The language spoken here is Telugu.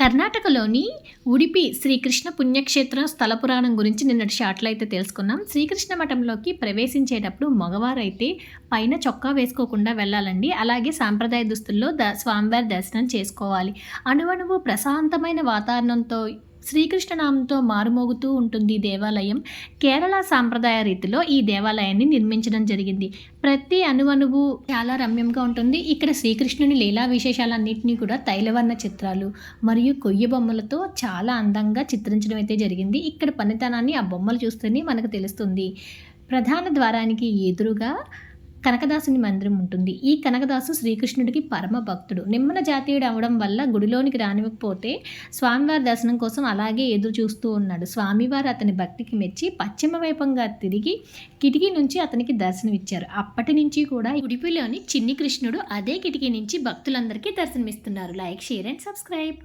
కర్ణాటకలోని ఉడిపి శ్రీకృష్ణ పుణ్యక్షేత్రం స్థల పురాణం గురించి నిన్నటి షాట్లో అయితే తెలుసుకున్నాం. శ్రీకృష్ణ మఠంలోకి ప్రవేశించేటప్పుడు మగవారైతే పైన చొక్కా వేసుకోకుండా వెళ్ళాలండి. అలాగే సాంప్రదాయ దుస్తుల్లో స్వామివారి దర్శనం చేసుకోవాలి. అణువణువు ప్రశాంతమైన వాతావరణంతో శ్రీకృష్ణ నామంతో మారుమోగుతూ ఉంటుంది ఈ దేవాలయం. కేరళ సాంప్రదాయ రీతిలో ఈ దేవాలయాన్ని నిర్మించడం జరిగింది. ప్రతి అణువణువు చాలా రమ్యంగా ఉంటుంది. ఇక్కడ శ్రీకృష్ణుని లీలా విశేషాలన్నింటినీ కూడా తైలవర్ణ చిత్రాలు మరియు కొయ్య బొమ్మలతో చాలా అందంగా చిత్రించడం అయితే జరిగింది. ఇక్కడ పనితనాన్ని ఆ బొమ్మలు చూస్తేనే మనకు తెలుస్తుంది. ప్రధాన ద్వారానికి ఎదురుగా కనకదాసుని మందిరం ఉంటుంది. ఈ కనకదాసు శ్రీకృష్ణుడికి పరమ భక్తుడు. నిమ్మన జాతీయుడు అవడం వల్ల గుడిలోనికి రానివ్వకపోతే స్వామివారి దర్శనం కోసం అలాగే ఎదురు చూస్తూ ఉన్నాడు. స్వామివారు అతని భక్తికి మెచ్చి పశ్చిమ వైపంగా తిరిగి కిటికీ నుంచి అతనికి దర్శనమిచ్చారు. అప్పటి నుంచి కూడా ఉడిపిలోని చిన్ని కృష్ణుడు అదే కిటికీ నుంచి భక్తులందరికీ దర్శనమిస్తున్నారు. Like, share and subscribe.